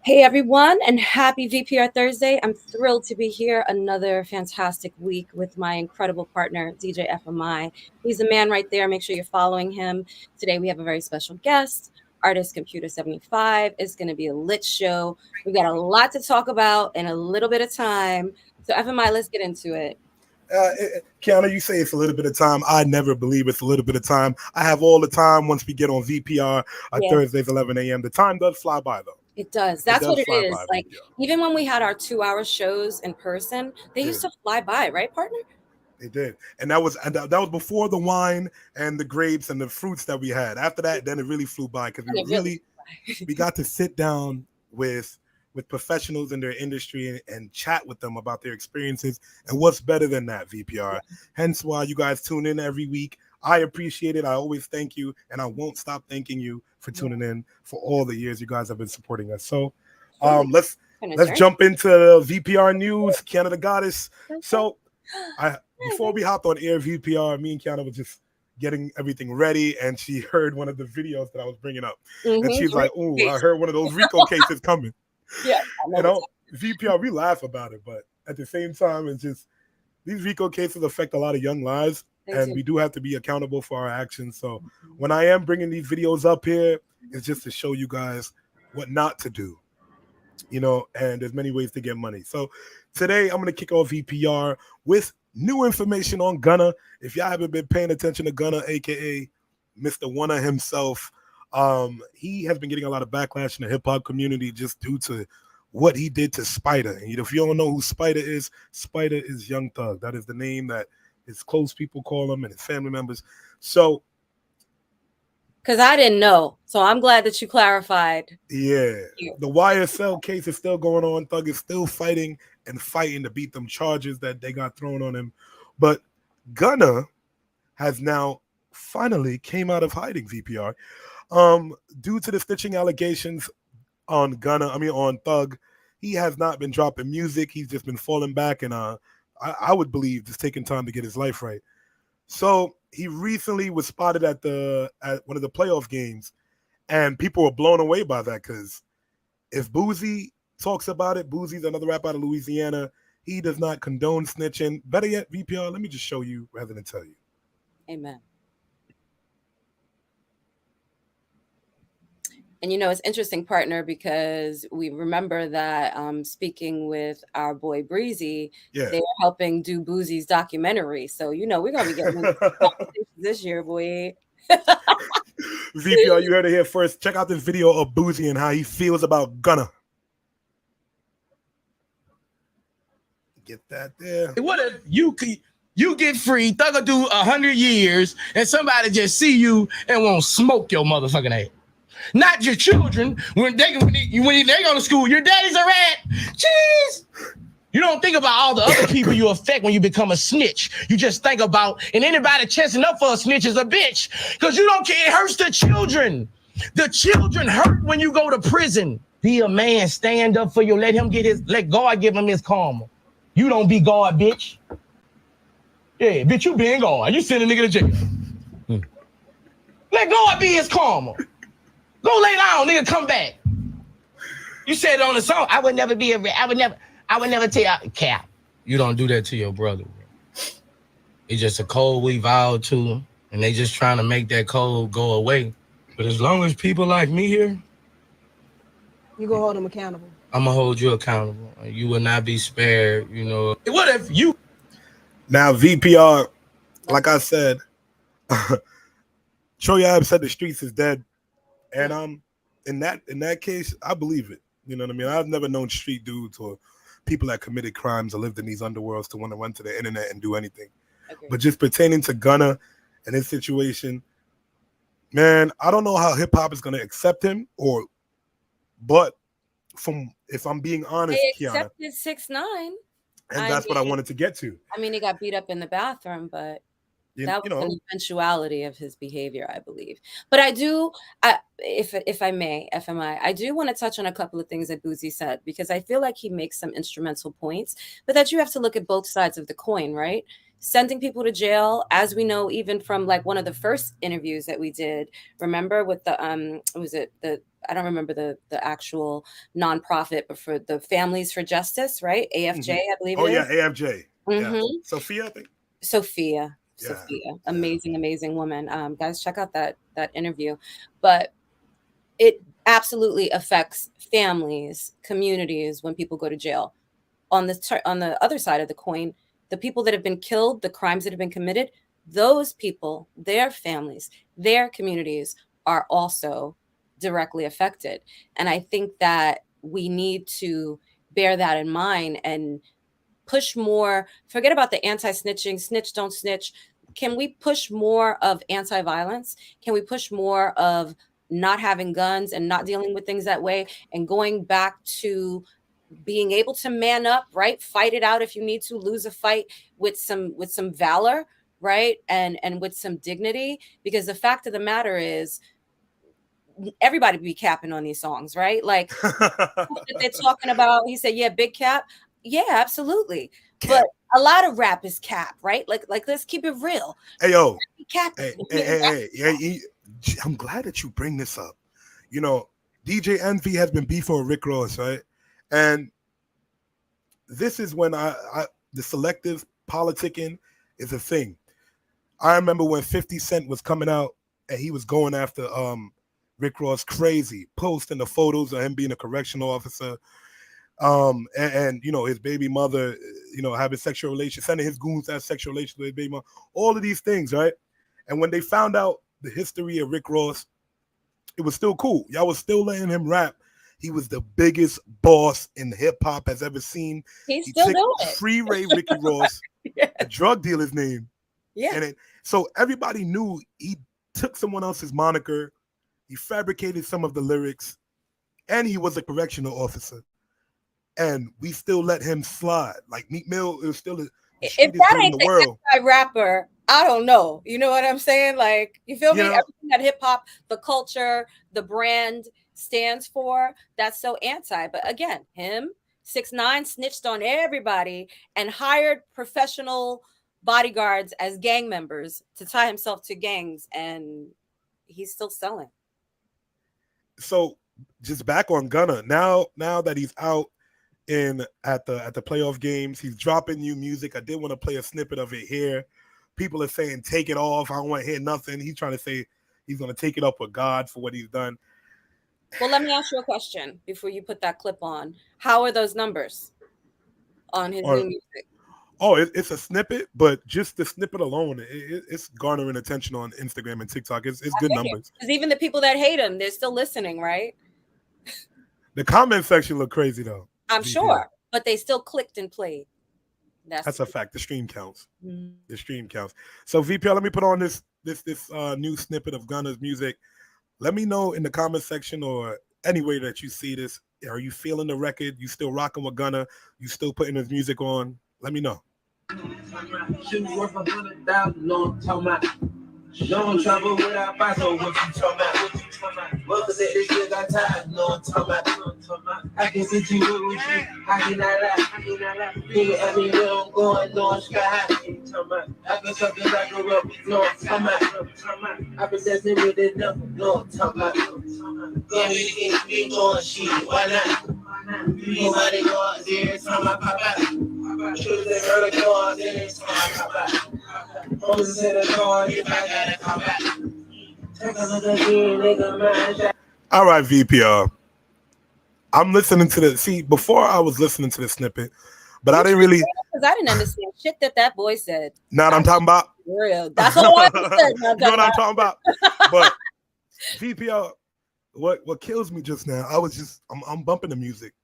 Hey everyone, and happy VPR Thursday. I'm thrilled to be here another fantastic week with my incredible partner, DJ FMI. He's the man right there. Make sure you're following him. Today we have a very special guest, artist Computer 75. It's going to be a lit show. We got a lot to talk about in a little bit of time. So FMI, let's get into it. Kiana, you say it's a little bit of time. I never believe it's a little bit of time. I have all the time once we get on VPR Thursdays, 11 a.m. The time does fly by, though. It does. That's what it is. Like, even when we had our 2-hour shows in person, they used to fly by, right, partner? They did. And that was before the wine and the grapes and the fruits that we had. After that, then it really flew by because we got to sit down with professionals in their industry and chat with them about their experiences. And what's better than that, VPR? Hence why you guys tune in every week. I appreciate it. I always thank you, and I won't stop thanking you for tuning in for all the years you guys have been supporting us. So let's jump into VPR news, Canada Goddess. So before we hopped on air, VPR, me and Kiana was just getting everything ready, and she heard one of the videos that I was bringing up. And she's like, "Oh, I heard one of those RICO cases coming." Yeah, VPR, we laugh about it, but at the same time, it's just these RICO cases affect a lot of young lives, and we do have to be accountable for our actions. So when I am bringing these videos up here, it's just to show you guys what not to do, and there's many ways to get money. So today I'm going to kick off VPR with new information on Gunna. If y'all haven't been paying attention to Gunna, aka Mr. Wanna himself, he has been getting a lot of backlash in the hip-hop community just due to what he did to Spider. And if you don't know who Spider is Young Thug. That is the name that his close people call him and his family members. So because I didn't know, so I'm glad that you clarified. Yeah, the YSL case is still going on. Thug is still fighting to beat them charges that they got thrown on him. But Gunna has now finally came out of hiding, VPR. Due to the stitching allegations on Thug, he has not been dropping music. He's just been falling back and I would believe just taking time to get his life right. So he recently was spotted at one of the playoff games, and people were blown away by that because if Boozy talks about it, Boozy's another rapper out of Louisiana, he does not condone snitching. Better yet, VPR, let me just show you rather than tell you. Amen. And it's interesting, partner, because we remember that speaking with our boy Breezy, they were helping do Boozy's documentary. So we're gonna be getting this year, boy. VPR, you heard it here first. Check out this video of Boozy and how he feels about Gunna. Get that there. What if you get free, Thug will do 100 years, and somebody just see you and won't smoke your motherfucking ass? Not your children when they go to school. Your daddy's a rat. Jeez. You don't think about all the other people you affect when you become a snitch. You just think about, and anybody chasing up for a snitch is a bitch because you don't care. It hurts the children. The children hurt when you go to prison. Be a man. Stand up for you. Let God give him his karma. You don't be God, bitch. Yeah, bitch, you being God. You send a nigga to jail. Let God be his karma. Go lay down, nigga, come back. You said it on the song. I would never tell you. Cap. You don't do that to your brother, bro. It's just a code we vowed to, and they just trying to make that code go away. But as long as people like me here, you gonna hold them accountable. I'm gonna hold you accountable. You will not be spared, What if you... Now, VPR, like I said, Choyab said the streets is dead. And in that case, I believe it. You know what I mean? I've never known street dudes or people that committed crimes or lived in these underworlds to want to run to the internet and do anything. Okay. But just pertaining to Gunna and his situation, man, I don't know how hip hop is going to accept him, but if I'm being honest, they accepted 6ix9ine, and that's what I wanted to get to. I mean, he got beat up in the bathroom, but that was an eventuality of his behavior, I believe. But I do, if I may, FMI, I do want to touch on a couple of things that Boozy said, because I feel like he makes some instrumental points, but that you have to look at both sides of the coin, right? Sending people to jail, as we know, even from like one of the first interviews that we did, remember with the I don't remember the actual nonprofit, but for the Families for Justice, right? AFJ, I believe. Oh yeah, AFJ. Yeah. Mm-hmm. Sophia, I think. Sophia, Yeah. amazing woman. Guys, check out that interview. But it absolutely affects families, communities when people go to jail. On the other side of the coin, the people that have been killed, the crimes that have been committed, those people, their families, their communities are also directly affected. And I think that we need to bear that in mind and push more. Forget about the anti-snitching, snitch, don't snitch. Can we push more of anti-violence? Can we push more of not having guns and not dealing with things that way, and going back to being able to man up, right? Fight it out if you need to, lose a fight with some valor, right? And with some dignity, because the fact of the matter is everybody be capping on these songs, right? Like that they're talking about. He said, yeah, big cap. Yeah, absolutely. Cap. But a lot of rap is cap, right? Like let's keep it real. Hey, yo. Cap. Hey, I'm glad that you bring this up. You know, DJ Envy has been beefing with Rick Ross, right? And this is when the selective politicking is a thing. I remember when 50 Cent was coming out and he was going after Rick Ross crazy, posting the photos of him being a correctional officer, and you know, his baby mother, you know, having sexual relations, sending his goons to have sexual relations with his baby mother, all of these things, right? And when they found out the history of Rick Ross, it was still cool. Y'all was still letting him rap. He was the biggest boss in hip hop has ever seen. He still doing it. Free Ray Ricky Ross, a drug dealer's name. Yeah. And so everybody knew he took someone else's moniker. He fabricated some of the lyrics, and he was a correctional officer. And we still let him slide. Like Meek Mill is still if that ain't the world. Rapper, I don't know. You know what I'm saying? Like, you feel me? Everything that hip hop, the culture, the brand stands for, that's so anti. But again, him, 6ix9ine, snitched on everybody and hired professional bodyguards as gang members to tie himself to gangs, and he's still selling. So just back on Gunna, now that he's out at the playoff games, he's dropping new music. I did want to play a snippet of it here. People are saying take it off. I don't want to hear nothing. He's trying to say he's going to take it up with God for what he's done. Well, let me ask you a question before you put that clip on. How are those numbers on his new music? Oh, it's a snippet, but just the snippet alone, it's garnering attention on Instagram and TikTok. It's good numbers. Because even the people that hate him, they're still listening, right? The comment section look crazy though. I'm sure, but they still clicked and played. That's a fact. The stream counts. Mm-hmm. The stream counts. So VPR, let me put on this new snippet of Gunna's music. Let me know in the comment section or any way that you see this. Are you feeling the record? You still rocking with Gunna? You still putting his music on? Let me know. Shoes worth $100,000, no talking about. No trouble without fight, so what you talking about? Welcome to this shit got tired, no talking about. I can see you with you, I cannot lie. Nigga, I mean, I'm going, no sky high. I can suck it like a rubber, no talking about. I've been dancing with it, no talking about. Go me going shit, why not? You money go out there, it's on my pop out. All right, VPR. I'm listening to the before I was listening to the snippet, but I didn't really because I didn't understand shit that boy said. Now I'm talking about real. That's all I said. You know what I'm talking about? But VPR, what kills me just now, I'm bumping the music.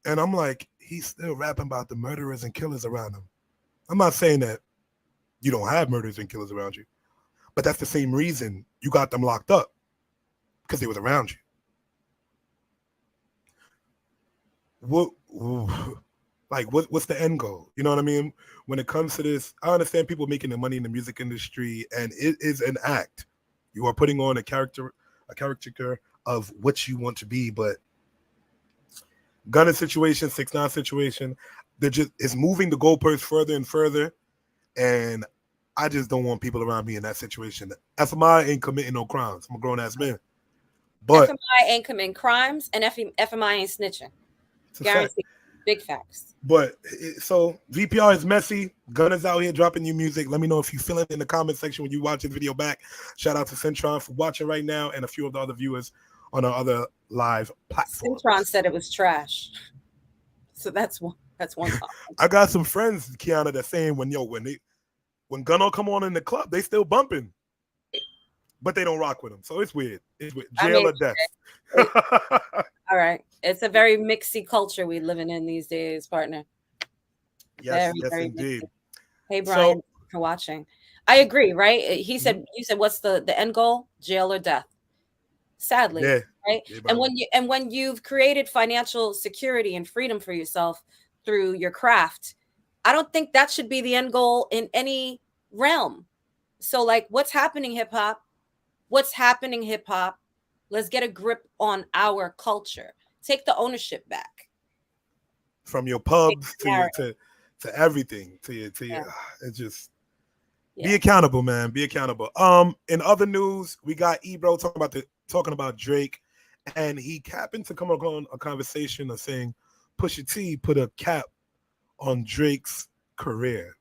And I'm like, he's still rapping about the murderers and killers around him. I'm not saying that you don't have murderers and killers around you, but that's the same reason you got them locked up, because they was around you. What's the end goal? You know what I mean? When it comes to this, I understand people making the money in the music industry, and it is an act. You are putting on a caricature of what you want to be, but Gunna situation, 6ix9ine situation, it's moving the goalposts further and further, and I just don't want people around me in that situation. FMI ain't committing no crimes. I'm a grown ass man, But FMI ain't committing crimes, and FMI ain't snitching. Guaranteed. Big facts. But so VPR is messy. Gunna's out here dropping new music. Let me know if you feel it in the comment section when you watch this video back. Shout out to Centron for watching right now, and a few of the other viewers on our other live platforms. Centron said it was trash, so that's one. That's one. I got some friends, Kiana, that saying when Gunna come on in the club, they still bumping, but they don't rock with him. So it's weird. It's weird. Jail or death. All right. It's a very mixy culture we living in these days, partner. Yes, very indeed. Mixy. Hey, Brian, for watching. I agree, right? He said, you said, what's the end goal? Jail or death. Sadly, right? And when you've created financial security and freedom for yourself through your craft, I don't think that should be the end goal in any realm. So, like, what's happening, hip hop? What's happening, hip hop? Let's get a grip on our culture. Take the ownership back. From your pubs to everything. To your it's just be accountable, man. Be accountable. In other news, we got Ebro talking about Drake, and he happened to come on a conversation of saying Pusha T put a cap on Drake's career.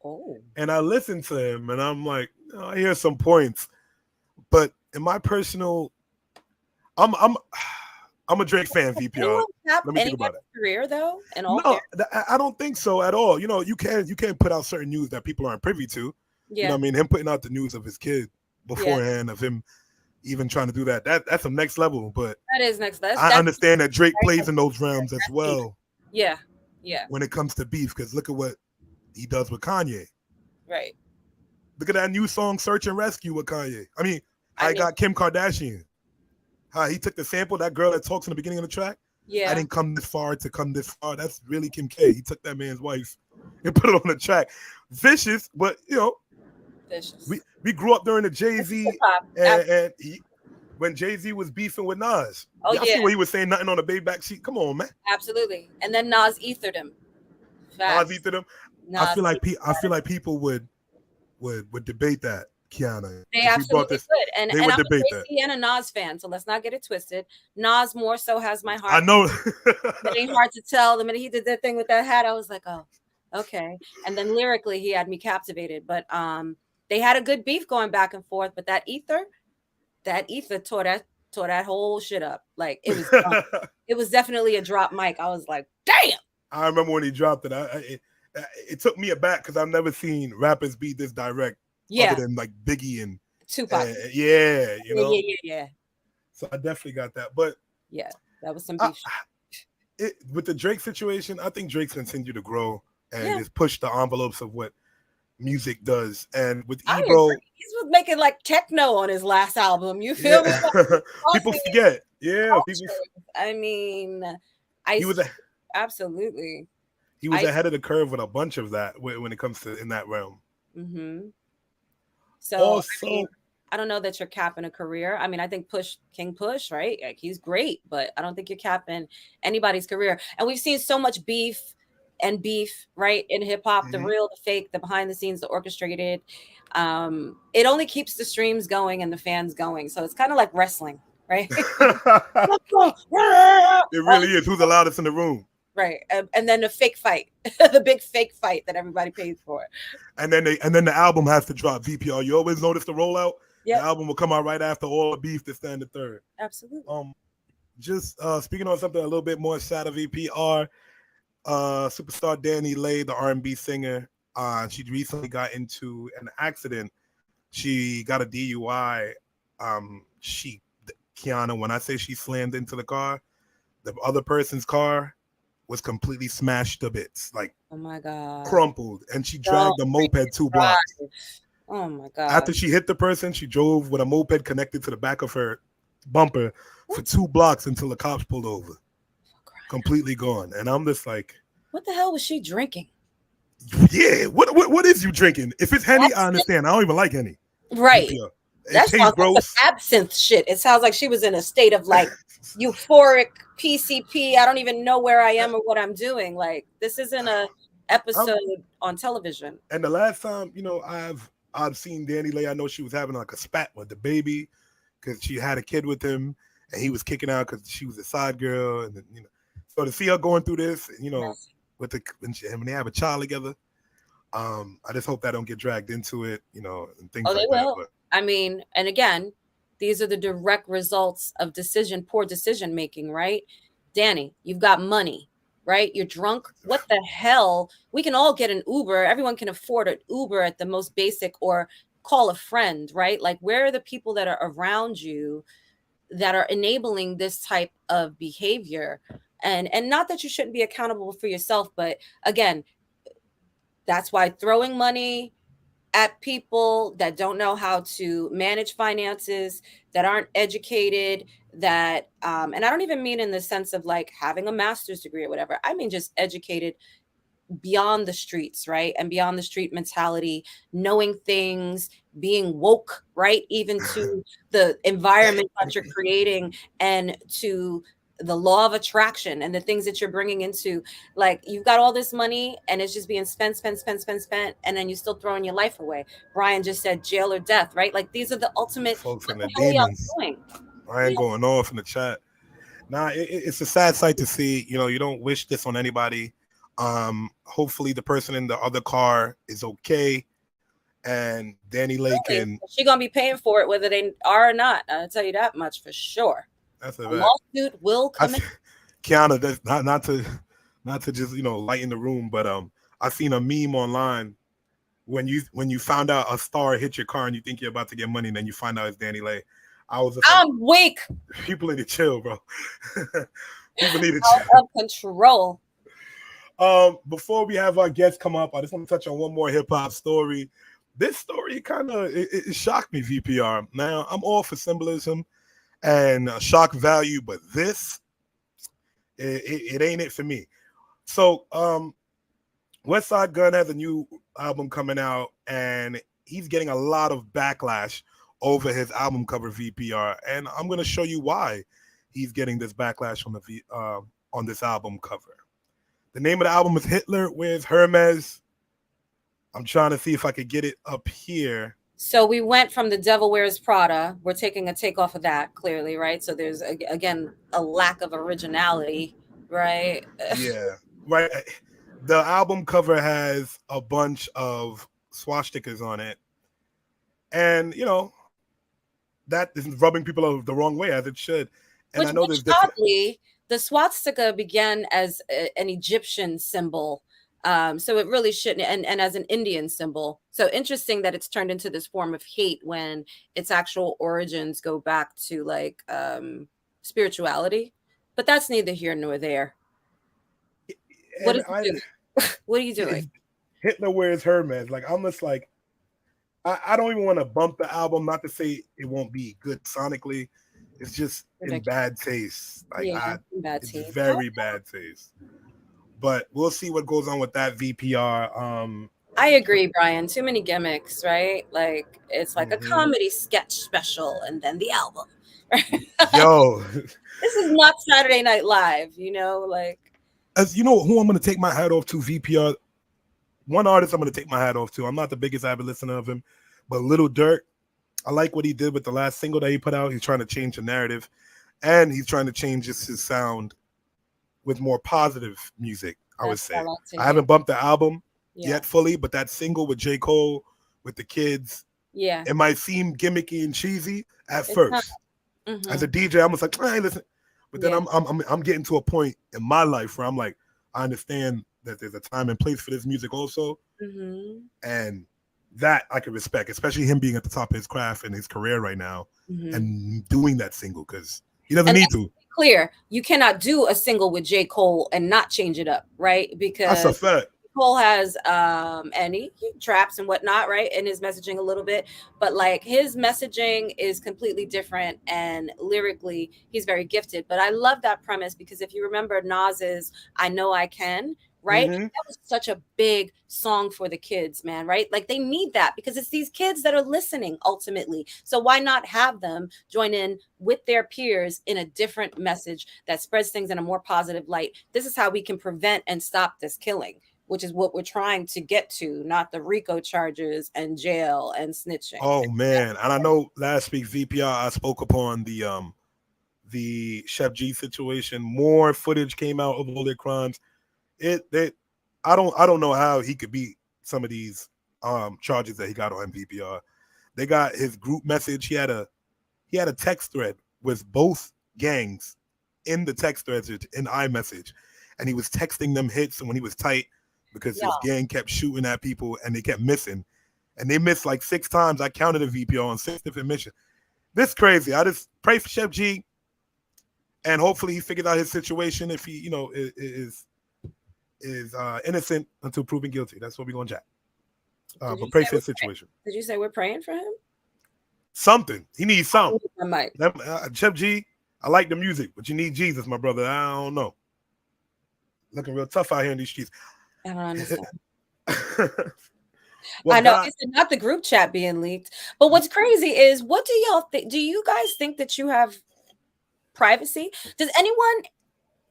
Oh. And I listened to him, and I'm like, I hear some points, but in my personal, I'm a Drake fan, VPR. Let me think about it. Career though, and all. No, I don't think so at all. You know, you can't put out certain news that people aren't privy to. Yeah. You know what I mean? Him putting out the news of his kid beforehand, of him even trying to do that's some next level. But that is next level. I understand that Drake plays in those realms as well. Yeah. When it comes to beef, because look at what he does with Kanye. Right. Look at that new song, Search and Rescue, with Kanye. I mean, I got Kim Kardashian. How he took the sample, that girl that talks in the beginning of the track. Yeah. I didn't come this far to come this far. That's really Kim K. He took that man's wife and put it on the track. Vicious, but vicious. We grew up during the Jay-Z and when Jay-Z was beefing with Nas. Oh, I see what he was saying, nothing on the baby back seat. Come on, man. Absolutely. And then Nas ethered him. Nas ethered him. I feel like people would debate that. Kiana. They absolutely could. And I'm a Jay-Z and a Nas fan, so let's not get it twisted. Nas more so has my heart. I know. It ain't hard to tell. The minute he did that thing with that hat, I was like, oh, okay. And then lyrically, he had me captivated. But they had a good beef going back and forth. But that ether tore that whole shit up. Like it was definitely a drop mic. I was like, damn. I remember when he dropped it. It took me aback because I've never seen rappers be this direct. Other than like Biggie and Tupac. Yeah. So I definitely got that. But yeah, that was some beef. With the Drake situation, I think Drake's continue to grow and just push the envelopes of what music does. And with Ebro, he was making like techno on his last album. You feel me? People forget. Yeah. I mean, absolutely. He was ahead of the curve with a bunch of that when it comes to in that realm. Mm-hmm. So also, I don't know that you're capping a career. I mean, I think King Push, right? Like, he's great, but I don't think you're capping anybody's career. And we've seen so much beef, right? In hip hop, the real, the fake, the behind the scenes, the orchestrated. It only keeps the streams going and the fans going. So it's kind of like wrestling, right? It really is. Who's the loudest in the room? Right, and then the fake fight, the big fake fight that everybody pays for, and then the album has to drop. VPR, you always notice the rollout. Yeah, the album will come out right after all the beef to stand the third. Absolutely. Just speaking on something a little bit more sad of VPR, superstar Danny Lay, the R&B singer, she recently got into an accident. She got a DUI. Kiana, when I say she slammed into the car, the other person's car was completely smashed to bits, like oh my god, crumpled, and she dragged the moped 2 blocks. Oh my god! After she hit the person, she drove with a moped connected to the back of her bumper for 2 blocks until the cops pulled over. Completely gone, and I'm just like, what the hell was she drinking? Yeah, what is you drinking? If it's Henny, I understand. I don't even like Henny. Right. That sounds like absinthe shit. It sounds like she was in a state of like euphoric PCP. I don't even know where I am or what I'm doing. Like, this isn't a episode on television. And the last time, I've seen Danny Lay, I know she was having like a spat with the baby because she had a kid with him, and he was kicking out because she was a side girl, and then, so to see her going through this, with when they have a child together, I just hope that don't get dragged into it, and things like that. Will. But I mean, and again, these are the direct results of poor decision making, right? Danny, you've got money, right? You're drunk. What the hell? We can all get an Uber. Everyone can afford an Uber at the most basic, or call a friend, right? Like, where are the people that are around you that are enabling this type of behavior? And not that you shouldn't be accountable for yourself, but again, that's why throwing money at people that don't know how to manage finances, that aren't educated, that and I don't even mean in the sense of like having a master's degree or whatever. I mean just educated beyond the streets, right? And beyond the street mentality, knowing things, being woke, right? Even to the environment that you're creating, and to the law of attraction and the things that you're bringing into. Like, you've got all this money and it's just being spent, and then you're still throwing your life away. Brian just said jail or death, right? Like, these are the ultimate. folks in the What the hell are demons. y'all doing? Ryan going off in the chat. Nah, it's a sad sight to see. You don't wish this on anybody. Hopefully the person in the other car is okay, and Danny Lake and she gonna be paying for it whether they are or not. I'll tell you that much for sure. That's a lawsuit will come in. Kiana, that's not to just lighten the room, but I seen a meme online when you found out a star hit your car and you think you're about to get money, and then you find out it's Danny Lay. I'm weak. People need to chill, bro. People need to chill. Out of control. Before we have our guests come up, I just want to touch on one more hip hop story. This story kind of it shocked me, VPR. Now, I'm all for symbolism and shock value, but this it ain't it for me. So Westside Gunn has a new album coming out, and he's getting a lot of backlash over his album cover, VPR, and I'm going to show you why he's getting this backlash on this album cover. The name of the album is Hitler Wears Hermes. I'm trying to see if I could get it up here. So we went from The Devil Wears Prada. We're taking a take off of that, clearly, right? So there's, again, a lack of originality, right? Yeah, right. The album cover has a bunch of swastikas on it. And, that is rubbing people the wrong way, as it should. And I know there's oddly, the swastika began as an Egyptian symbol. So it really shouldn't, and as an Indian symbol. So interesting that it's turned into this form of hate when its actual origins go back to like spirituality. But that's neither here nor there. What are you doing? Hitler Wears Hermes. Like, I'm just like, I don't even want to bump the album. Not to say it won't be good sonically. It's just in bad taste. Like, it's very bad taste. But we'll see what goes on with that, VPR. I agree, Brian. Too many gimmicks, right? Like, it's like a comedy sketch special and then the album. Yo. This is not Saturday Night Live, like. As you know who I'm going to take my hat off to, VPR. One artist I'm going to take my hat off to. I'm not the biggest avid listener of him, but Lil Durk. I like what he did with the last single that he put out. He's trying to change the narrative, and he's trying to change his sound with more positive music, I would say. I haven't bumped the album yet fully, but that single with J. Cole, with the kids, it might seem gimmicky and cheesy at first. As a DJ, I'm just like, hey, listen. But then I'm getting to a point in my life where I'm like, I understand that there's a time and place for this music also. And that I can respect, especially him being at the top of his craft and his career right now and doing that single, because he doesn't need to. Clear, you cannot do a single with J. Cole and not change it up, right? Because that's a fact. Cole has and he traps and whatnot, right, in his messaging a little bit, but like his messaging is completely different, and lyrically he's very gifted. But I love that premise, because if you remember Nas's I Know I Can, right? That was such a big song for the kids, man, right? Like, they need that because it's these kids that are listening ultimately. So why not have them join in with their peers in a different message that spreads things in a more positive light? This is how we can prevent and stop this killing, which is what we're trying to get to, not the RICO charges and jail and snitching. Oh man, and I know last week VPR I spoke upon the Chef G situation. More footage came out of all their crimes. I don't know how he could beat some of these charges that he got on VPR. They got his group message. He had a text thread with both gangs in the text threads in iMessage, and he was texting them hits when he was tight because his gang kept shooting at people and they kept missing, and they missed like 6 times. I counted a VPR on 6 different missions. This is crazy. I just pray for Chef G, and hopefully he figured out his situation. If he, is innocent until proven guilty. That's what we're gonna jack. But pray for his situation. Did you say we're praying for him? Something. He needs something. I Chef G, I like the music, but you need Jesus, my brother. I don't know. Looking real tough out here in these streets. I don't understand. Well, I know it's not the group chat being leaked, but what's crazy is, what do y'all think? Do you guys think that you have privacy? Does anyone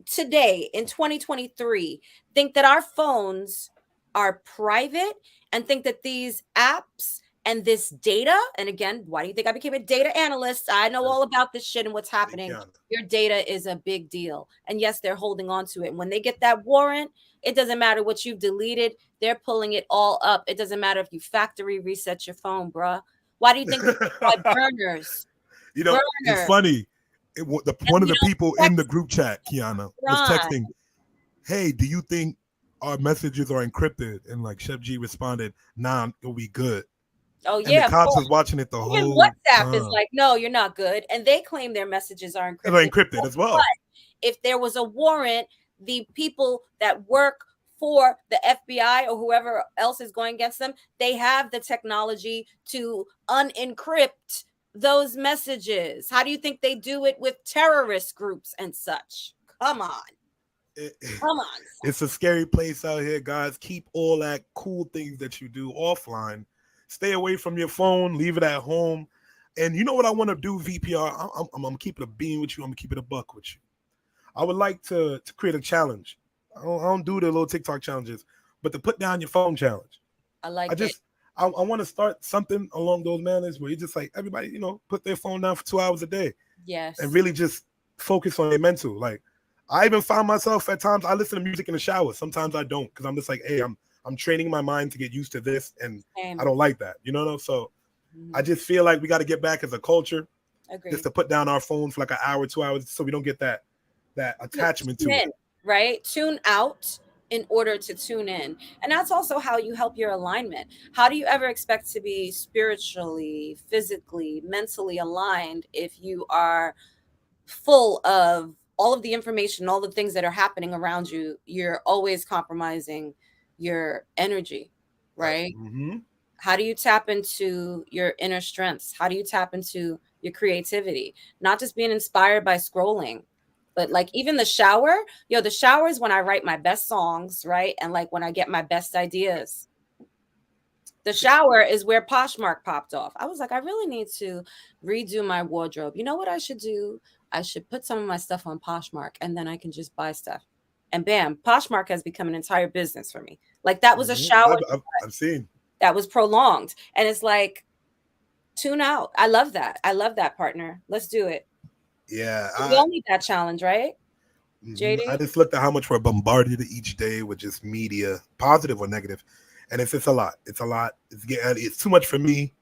today in 2023 think that our phones are private and think that these apps and this data, and again, why do you think I became a data analyst? I know all about this shit and what's happening. Your data is a big deal. And yes, they're holding on to it. And when they get that warrant, it doesn't matter what you've deleted. They're pulling it all up. It doesn't matter if you factory reset your phone, bruh. Why do you think they call burners? It's funny. One of the people in the group chat, Kiana, was texting, hey, do you think our messages are encrypted? And like Chef G responded, nah, it'll be good. Oh, and yeah. the cops was watching it the whole WhatsApp time. is like, no, you're not good. And they claim their messages are encrypted. They're encrypted as well. But if there was a warrant, the people that work for the FBI or whoever else is going against them, they have the technology to unencrypt those messages. How do you think they do it with terrorist groups and such? Come on. Come on. It's a scary place out here, guys. Keep all that cool things that you do offline. Stay away from your phone. Leave it at home. And you know what I want to do, VPR? I'm keeping a bean with you. I'm keeping a buck with you. I would like to create a challenge. I don't do the little TikTok challenges, but to put down your phone challenge. I want to start something along those manners where you just like everybody, put their phone down for 2 hours a day. Yes. And really just focus on their mental. Like, I even find myself at times, I listen to music in the shower. Sometimes I don't, because I'm just like, hey, I'm training my mind to get used to this, and I don't like that, So I just feel like we got to get back as a culture, just to put down our phone for like an hour, 2 hours, so we don't get that attachment to it. Right? Tune out in order to tune in. And that's also how you help your alignment. How do you ever expect to be spiritually, physically, mentally aligned if you are full of all of the information, all the things that are happening around you? You're always compromising your energy, right? Mm-hmm. How do you tap into your inner strengths? How do you tap into your creativity? Not just being inspired by scrolling, but like even the shower, the shower is when I write my best songs, right? And like when I get my best ideas. The shower is where Poshmark popped off. I was like, I really need to redo my wardrobe. You know what I should do? I should put some of my stuff on Poshmark, and then I can just buy stuff. And bam, Poshmark has become an entire business for me. Like that was a shower. I've seen. That was prolonged. And it's like, tune out. I love that. I love that, partner. Let's do it. Yeah. We all need that challenge, right? JD? I just looked at how much we're bombarded each day with just media, positive or negative. And it's a lot. It's a lot. It's too much for me.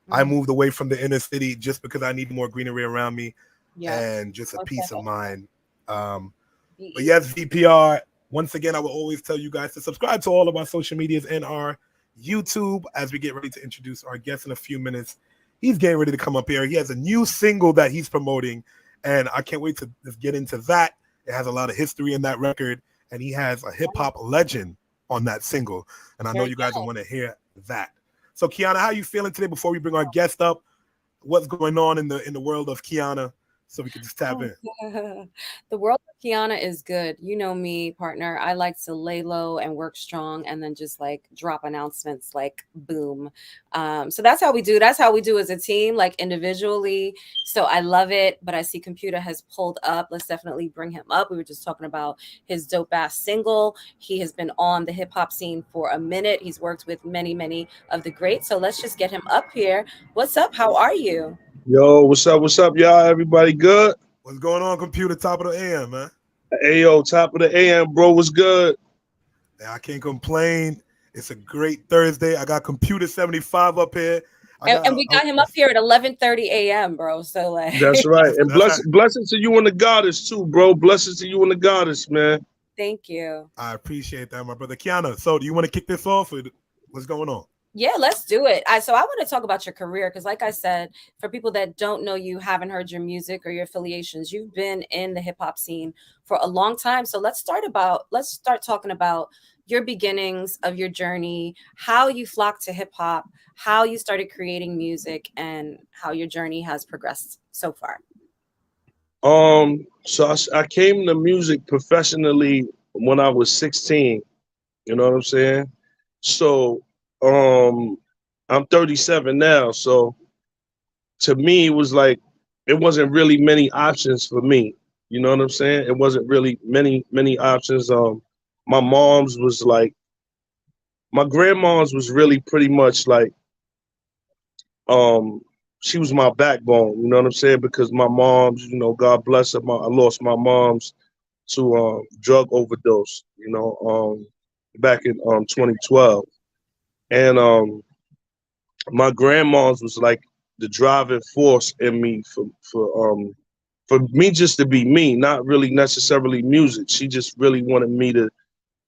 Mm-hmm. I moved away from the inner city just because I need more greenery around me and just a peace of mind. But yes, VPR, once again, I will always tell you guys to subscribe to all of our social medias and our YouTube as we get ready to introduce our guest in a few minutes. He's getting ready to come up here. He has a new single that he's promoting, and I can't wait to just get into that. It has a lot of history in that record, and he has a hip-hop legend on that single, and I know you guys will want to hear that. So, Kiana, how are you feeling today before we bring our guest up? What's going on in the world of Kiana? so we can just tap in. The world of Kiana is good. You know me, partner. I like to lay low and work strong and then just like drop announcements like boom. So that's how we do. That's how we do as a team, like individually. So I love it. But I see Computa has pulled up. Let's definitely bring him up. We were just talking about his dope ass single. He has been on the hip hop scene for a minute. He's worked with many, many of the greats. So let's just get him up here. What's up? How are you? Yo, what's up? What's up, y'all? Everybody good? What's going on, Computa? Top of the AM, man. Hey, yo, top of the AM, bro. What's good? I can't complain. It's a great Thursday. I got Computa 75 up here. And we got him up here at 11:30 a.m., bro. So like, that's right. And blessings to you and the goddess too, bro. Blessings to you and the goddess, man. Thank you. I appreciate that, my brother. Kiana, so do you want to kick this off? Or what's going on? Yeah, let's do it. So I want to talk about your career because, like I said, for people that don't know you, haven't heard your music or your affiliations, you've been in the hip hop scene for a long time. So let's start talking about your beginnings of your journey, how you flocked to hip hop, how you started creating music, and how your journey has progressed so far. So I came to music professionally when I was 16. You know what I'm saying? So I'm 37 now, so to me it was like it wasn't really many options for me. You know what I'm saying? It wasn't really many options. My mom's was like, my grandma's was really pretty much like she was my backbone. You know what I'm saying? Because my mom's, you know, God bless her, I lost my mom's to drug overdose. You know, back in 2012, and my grandma's was like the driving force in me for me just to be me, not really necessarily music. She just really wanted me to,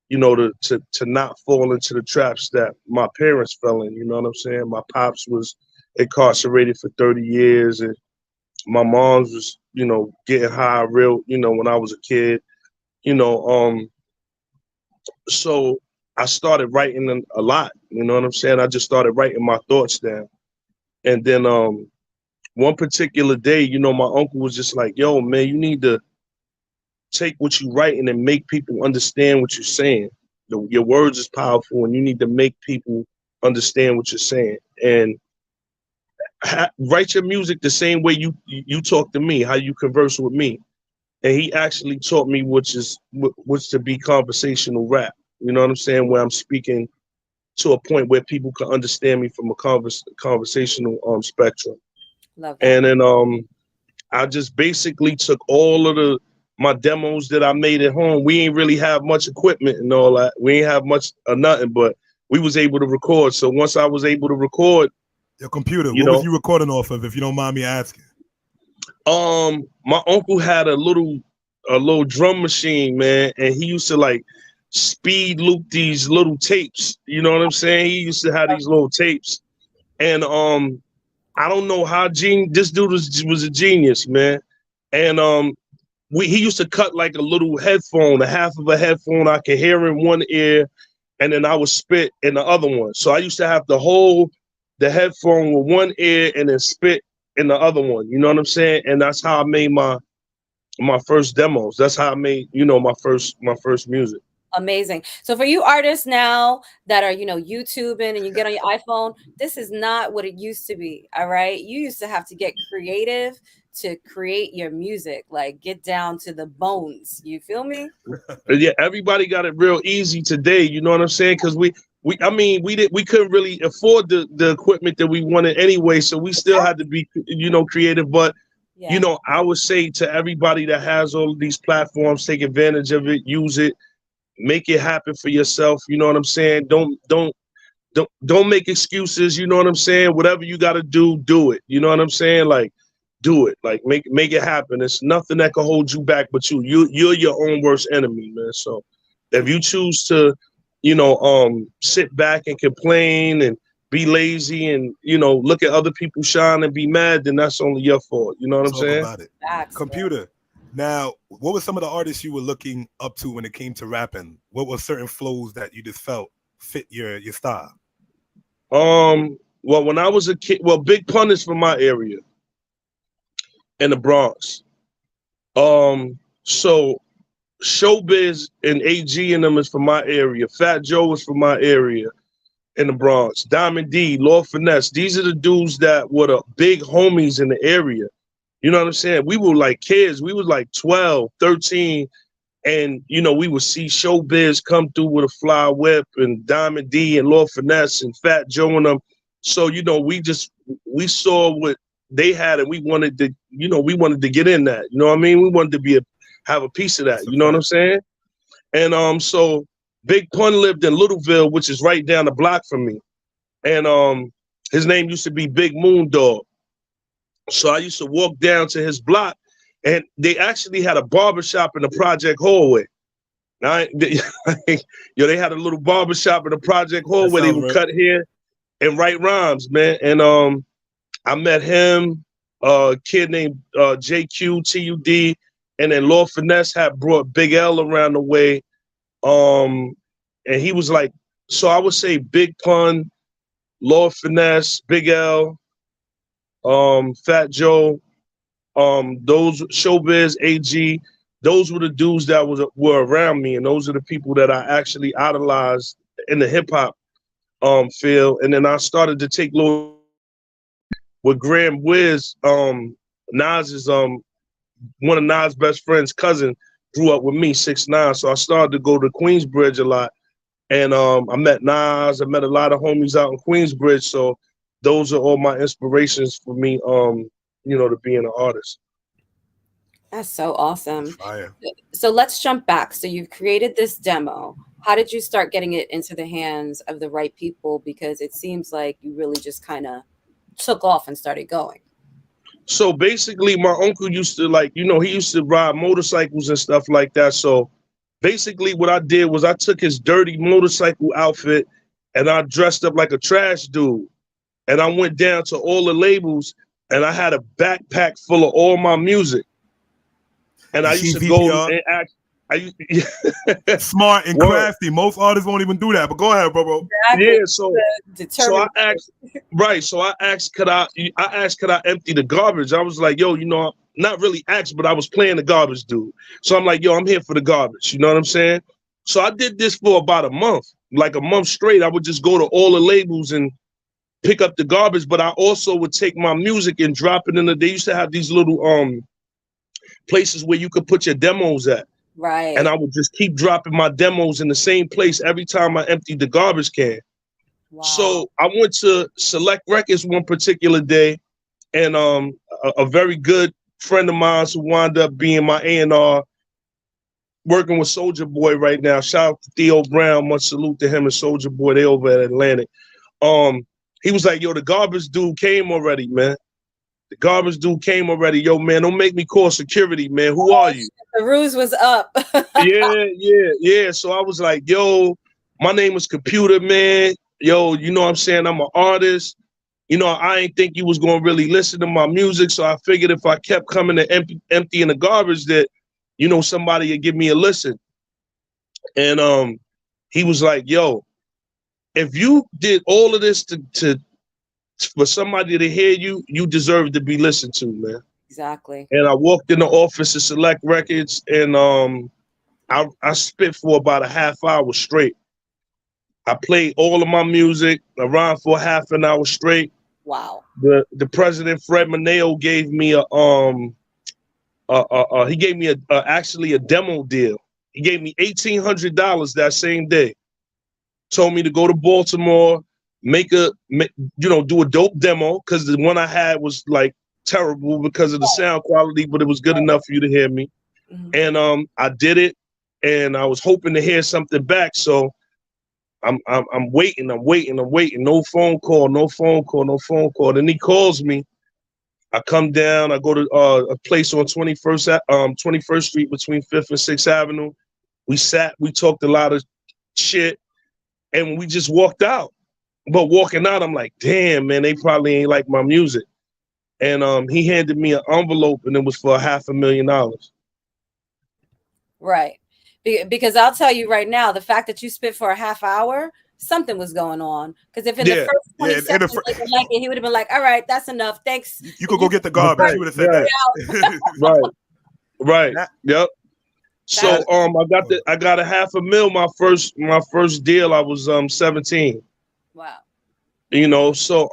you know, to not fall into the traps that my parents fell in. You know what I'm saying? My pops was incarcerated for 30 years, and my mom's was, you know, getting high real, you know, when I was a kid. You know, so I started writing a lot. You know what I'm saying? I just started writing my thoughts down. And then one particular day, you know, my uncle was just like, yo, man, you need to take what you're writing and make people understand what you're saying. Your words is powerful, and you need to make people understand what you're saying. And write your music the same way you talk to me, how you converse with me. And he actually taught me what's to be conversational rap. You know what I'm saying? Where I'm speaking to a point where people can understand me from a conversational spectrum. Love that. And then I just basically took all of my demos that I made at home. We ain't really have much equipment and all that. We ain't have much or nothing, but we was able to record. So once I was able to record, your Computa, what was you recording off of, if you don't mind me asking? My uncle had a little drum machine, man, and he used to like speed loop these little tapes. You know what I'm saying? He used to have these little tapes, and I don't know how this dude was a genius, man. And he used to cut like a little headphone, a half of a headphone. I could hear in one ear, and then I would spit in the other one. So I used to have to hold the headphone with one ear and then spit in the other one. You know what I'm saying? And that's how I made my first demos. That's how I made, you know, my first music. Amazing. So for you artists now that are, you know, YouTubing and you get on your iPhone, this is not what it used to be. All right. You used to have to get creative to create your music, like get down to the bones. You feel me? Yeah, everybody got it real easy today. You know what I'm saying? Because we couldn't really afford the equipment that we wanted anyway. So we still had to be, you know, creative. But yeah, you know, I would say to everybody that has all of these platforms, take advantage of it, use it. Make it happen for yourself. You know what I'm saying? Don't make excuses. You know what I'm saying? Whatever you got to do it. You know what I'm saying? Like, do it. Like, make it happen. It's nothing that can hold you back but you. You're your own worst enemy, man. So if you choose to, you know, sit back and complain and be lazy and, you know, look at other people shine and be mad, then that's only your fault. You know what I'm saying? About it. Computa. Now, what were some of the artists you were looking up to when it came to rapping? What were certain flows that you just felt fit your style? Well, when I was a kid, Big Pun is from my area in the Bronx. So Showbiz and AG and them is from my area. Fat Joe is from my area in the Bronx. Diamond D, Lord Finesse. These are the dudes that were the big homies in the area. You know what I'm saying? We were like kids. We was like 12, 13. And, you know, we would see Showbiz come through with a fly whip and Diamond D and Lord Finesse and Fat Joe and them. So, you know, we saw what they had and we wanted to get in that. You know what I mean? We wanted to have a piece of that. You know what I'm saying? And so Big Pun lived in Littleville, which is right down the block from me. And his name used to be Big Moondog. So I used to walk down to his block, and they actually had a barbershop in the project hallway. Now, they had a little barbershop in the project hallway. They would cut hair and write rhymes, man. And I met him, a kid named JQ, TUD, and then Lord Finesse had brought Big L around the way. And he was like, so I would say Big Pun, Lord Finesse, Big L, Fat Joe, those Showbiz, AG, those were the dudes that were around me, and those are the people that I actually idolized in the hip hop field. And then I started to take little with Graham Wiz, Nas's one of Nas' best friend's cousin grew up with me, 6'9", so I started to go to Queensbridge a lot, and I met Nas, I met a lot of homies out in Queensbridge, so those are all my inspirations for me, you know, to being an artist. That's so awesome. So let's jump back. So you've created this demo. How did you start getting it into the hands of the right people? Because it seems like you really just kind of took off and started going. So basically, my uncle used to, like, you know, he used to ride motorcycles and stuff like that. So basically what I did was I took his dirty motorcycle outfit and I dressed up like a trash dude. And I went down to all the labels and I had a backpack full of all my music. And I used to go and act. Smart and crafty. Most artists won't even do that. But go ahead, bro. Yeah, so I asked, right? So I asked, could I empty the garbage? I was like, yo, you know, not really asked, but I was playing the garbage dude. So I'm like, yo, I'm here for the garbage. You know what I'm saying? So I did this for about a month, like a month straight. I would just go to all the labels and pick up the garbage, but I also would take my music and drop it in they used to have these little places where you could put your demos at. Right. And I would just keep dropping my demos in the same place every time I emptied the garbage can. Wow. So I went to Select Records one particular day, and a very good friend of mine who wound up being my A&R, working with Soulja Boy right now. Shout out to Theo Brown. Much salute to him and Soulja Boy. They over at Atlantic. He was like, yo, the garbage dude came already, man. The garbage dude came already. Yo, man, don't make me call security, man. Who are you? The ruse was up. Yeah. So I was like, yo, my name is Computa, man. Yo, you know what I'm saying? I'm an artist. You know, I ain't think you was going to really listen to my music. So I figured if I kept coming to emptying the garbage that, you know, somebody would give me a listen. And he was like, yo, if you did all of this for somebody to hear you, you deserve to be listened to, man. Exactly. And I walked in the office of Select Records, and I spit for about a half hour straight. I played all of my music around for half an hour straight. Wow. The president, Fred Moneo, gave me actually a demo deal. He gave me $1,800 that same day. Told me to go to Baltimore, do a dope demo, because the one I had was like terrible because of the sound quality, but it was good enough for you to hear me. Mm-hmm. And I did it, and I was hoping to hear something back. So I'm waiting. No phone call. Then he calls me. I come down. I go to a place on 21st Street between 5th and 6th Avenue. We sat. We talked a lot of shit, and we just walked out. But walking out, I'm like, damn, man, they probably ain't like my music. And he handed me an envelope, and it was for $500,000. Right. Because I'll tell you right now, the fact that you spit for a half hour, something was going on. Because if in the first 20 seconds he would have been like, all right, that's enough. Thanks. You could go get the garbage. He would have said that. Right. Right. That- Yep. So I got a $500,000 my first deal. I was 17. Wow. You know, so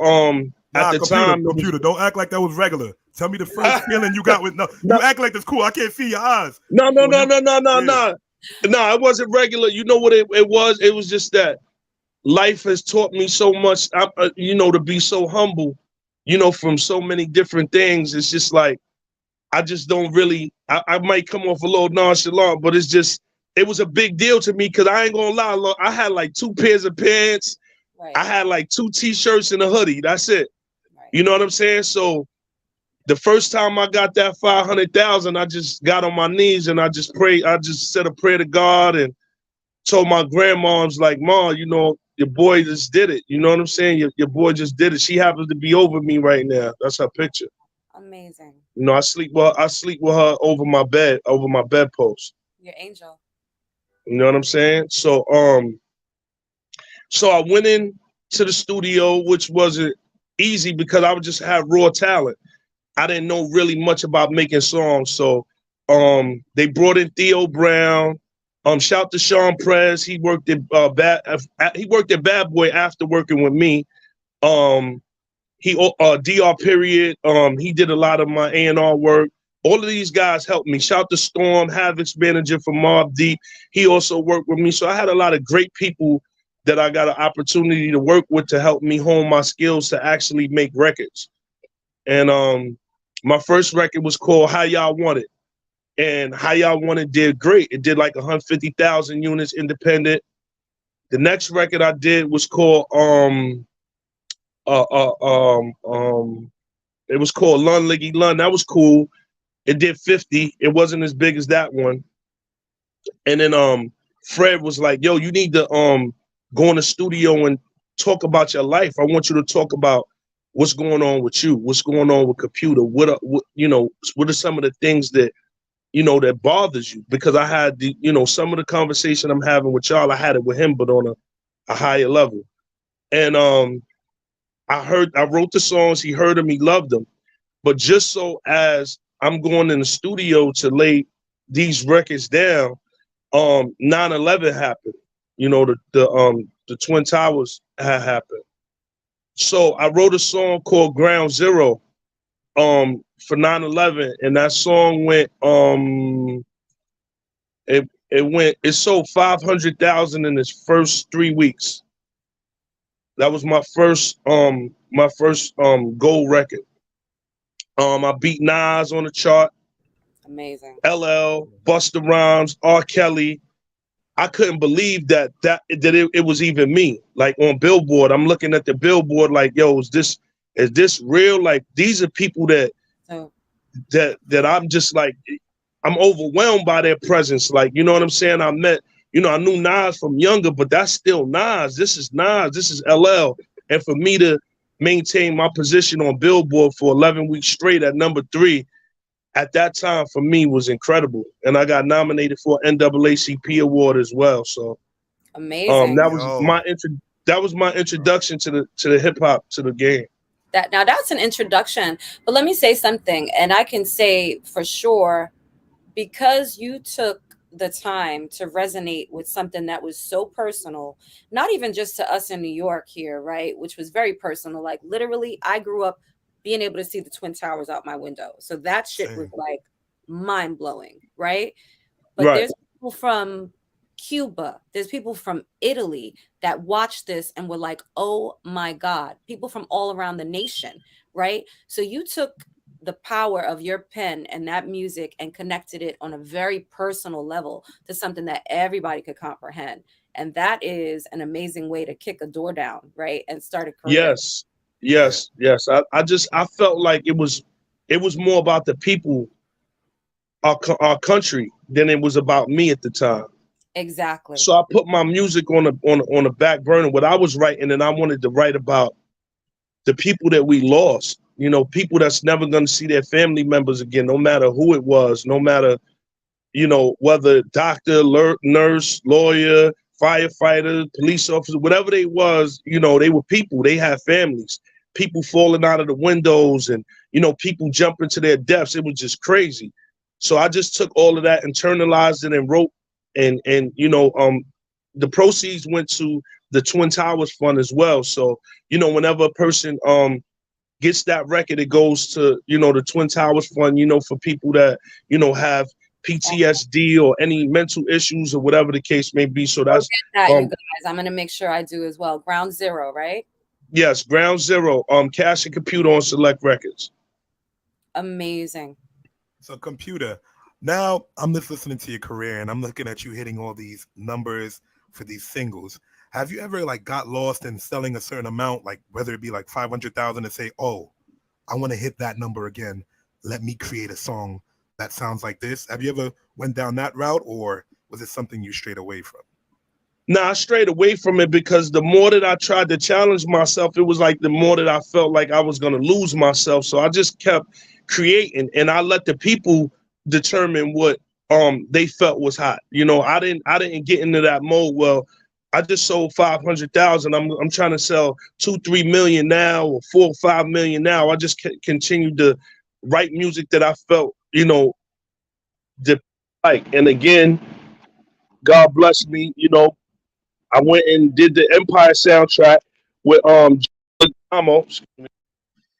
at the computer, time computer. Don't act like that was regular. Tell me the first feeling you got with No. You act like that's cool. I can't see your eyes. No, Yeah. it wasn't regular. You know what it was? It was just that life has taught me so much, you know, to be so humble, you know, from so many different things. It's just like, I just don't really, I might come off a little nonchalant, but it was a big deal to me because I ain't gonna lie, I had like 2 pairs of pants. Right. I had like 2 t-shirts and a hoodie. That's it. Right. You know what I'm saying? So the first time I got that 500,000, I just got on my knees and I just prayed. I just said a prayer to God and told my grandmoms, like, Mom, you know, your boy just did it. You know what I'm saying? Your boy just did it. She happens to be over me right now. That's her picture. Amazing. You know, I sleep with her over my bedpost. Your angel. You know what I'm saying? So I went in to the studio, which wasn't easy because I would just have raw talent. I didn't know really much about making songs. So they brought in Theo Brown. Shout to Sean Prez. He worked at Bad Boy after working with me. He DR Period. He did a lot of my A&R work. All of these guys helped me. Shout to Storm, Havoc's manager for Mobb Deep. He also worked with me. So I had a lot of great people that I got an opportunity to work with to help me hone my skills to actually make records. And my first record was called How Y'all Want It. And How Y'all Want It did great. It did like 150,000 units independent. The next record I did was called it was called Lun Liggy Lun. That was cool. It did 50. It wasn't as big as that one. And then Fred was like, yo, you need to go in the studio and talk about your life. I want you to talk about what's going on with you, what's going on with Computa, what are some of the things that, you know, that bothers you? Because I had some of the conversation I'm having with y'all, I had it with him, but on a higher level. And I wrote the songs, he heard them, he loved them. But just so as I'm going in the studio to lay these records down, 9/11 happened. You know, the Twin Towers had happened. So I wrote a song called Ground Zero for 9/11, and that song went it sold 500,000 in its first 3 weeks. That was my first gold record. I beat Nas on the chart. Amazing. LL, Busta Rhymes, R. Kelly. I couldn't believe that it was even me. Like on Billboard, I'm looking at the Billboard like, yo, is this real? Like these are people that I'm just like, I'm overwhelmed by their presence. Like, you know what I'm saying? I knew Nas from younger, but that's still Nas. This is Nas. This is LL. And for me to maintain my position on Billboard for 11 weeks straight at number 3 at that time for me was incredible. And I got nominated for an NAACP award as well. So amazing. That was my introduction to the hip hop, to the game. Now that's an introduction, but let me say something, and I can say for sure, because you took the time to resonate with something that was so personal, not even just to us in New York here, right? Which was very personal. Like literally, I grew up being able to see the Twin Towers out my window. So that shit was like mind blowing, right? But there's people from Cuba, there's people from Italy that watched this and were like, oh my God, people from all around the nation, right? So you took the power of your pen and that music and connected it on a very personal level to something that everybody could comprehend. And that is an amazing way to kick a door down, right? And start a career. Yes. I felt like it was more about the people, our country, than it was about me at the time. Exactly. So I put my music on the back burner. What I was writing, and I wanted to write about the people that we lost. You know, people that's never going to see their family members again, no matter who it was, no matter, you know, whether doctor, nurse, lawyer, firefighter, police officer, whatever they was, you know, they were people. They had families. People falling out of the windows and, you know, people jumping to their deaths. It was just crazy. So I just took all of that, internalized it, and wrote, and you know, the proceeds went to the Twin Towers Fund as well. So, you know, whenever a person gets that record, it goes to, you know, the Twin Towers Fund, you know, for people that, you know, have PTSD or any mental issues or whatever the case may be. So that's that, you guys. I'm gonna make sure I do as well. Ground Zero, right? Yes, Ground Zero. Cash and Computer on Select Records. Amazing. So Computa, now I'm just listening to your career and I'm looking at you hitting all these numbers for these singles. Have you ever like got lost in selling a certain amount, like whether it be like 500,000 and say, oh, I want to hit that number again. Let me create a song that sounds like this. Have you ever went down that route, or was it something you strayed away from? Nah, I strayed away from it because the more that I tried to challenge myself, it was like the more that I felt like I was going to lose myself. So I just kept creating, and I let the people determine what they felt was hot. You know, I didn't get into that mode. Well, I just sold 500,000. I'm trying to sell 2-3 million now, or 4 or 5 million now. I just continued to write music that I felt, you know, like. And again, God bless me, you know, I went and did the Empire soundtrack with Leguizamo.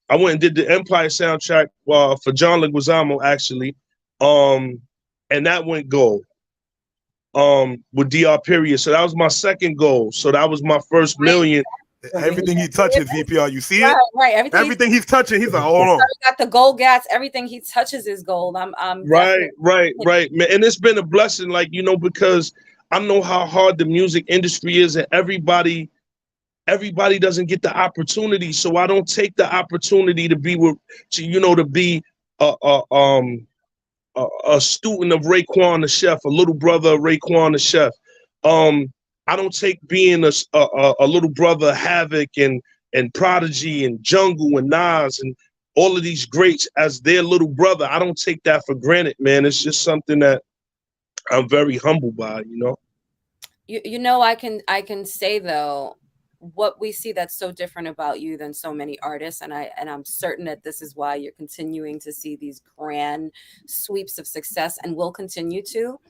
I went and did the Empire soundtrack for John Leguizamo, actually, and that went gold with DR Period. So that was my second goal. So that was my first million. Everything he touches, VPR, you see it? Right. Everything he's touching, he's like, hold on. Got the gold gas. Everything he touches is gold. I'm right, man. And it's been a blessing, like, you know, because I know how hard the music industry is, and everybody doesn't get the opportunity. So I don't take the opportunity to be a student of Raekwon the Chef, a little brother of Raekwon the Chef. I don't take being a little brother of Havoc and Prodigy and Jungle and Nas and all of these greats as their little brother. I don't take that for granted, man. It's just something that I'm very humbled by, you know. You know, I can say though, what we see that's so different about you than so many artists, and I'm certain that this is why you're continuing to see these grand sweeps of success and will continue to,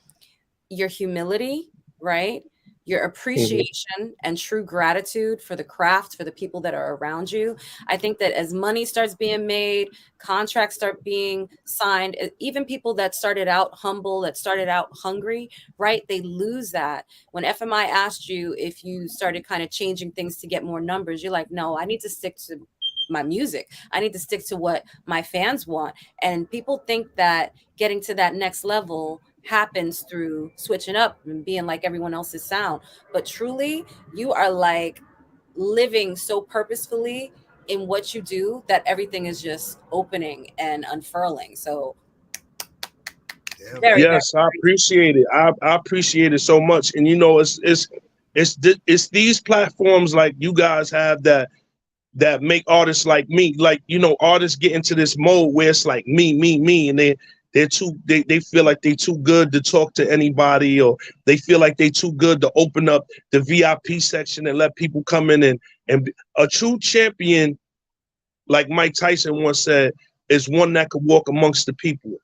your humility, right? Your appreciation and true gratitude for the craft, for the people that are around you. I think that as money starts being made, contracts start being signed, even people that started out humble, that started out hungry, right? They lose that. When FMI asked you if you started kind of changing things to get more numbers, you're like, no, I need to stick to my music. I need to stick to what my fans want. And people think that getting to that next level happens through switching up and being like everyone else's sound. But truly, you are like living so purposefully in what you do that everything is just opening and unfurling. So yes, I appreciate it. I appreciate it so much. And you know, it's these platforms like you guys have that make artists like me, like, you know, artists get into this mode where it's like me, and they feel like they're too good to talk to anybody, or they feel like they're too good to open up the VIP section and let people come in. And a true champion, like Mike Tyson once said, is one that could walk amongst the people.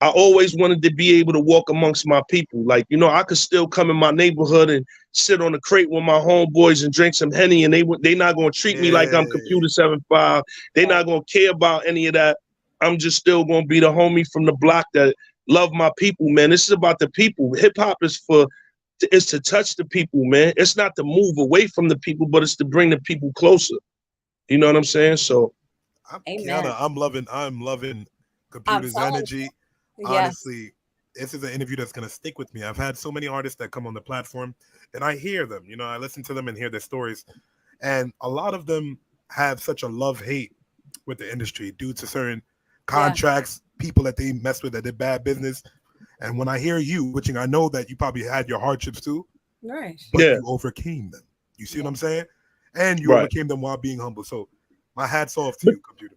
I always wanted to be able to walk amongst my people. Like, you know, I could still come in my neighborhood and sit on a crate with my homeboys and drink some Henny, and they not going to treat me like I'm Computer 75. They not going to care about any of that. I'm just still going to be the homie from the block that love my people, man. This is about the people. Hip hop is to touch the people, man. It's not to move away from the people, but it's to bring the people closer. You know what I'm saying? So, Kiana, I'm loving Computa's energy. Honestly, this is an interview that's going to stick with me. I've had so many artists that come on the platform, and I hear them. You know, I listen to them and hear their stories, and a lot of them have such a love-hate with the industry due to certain contracts, people that they mess with that did bad business. And when I hear you, which I know that you probably had your hardships too, right? But you overcame them. You see what I'm saying? And you overcame them while being humble. So my hat's off to you, Computa.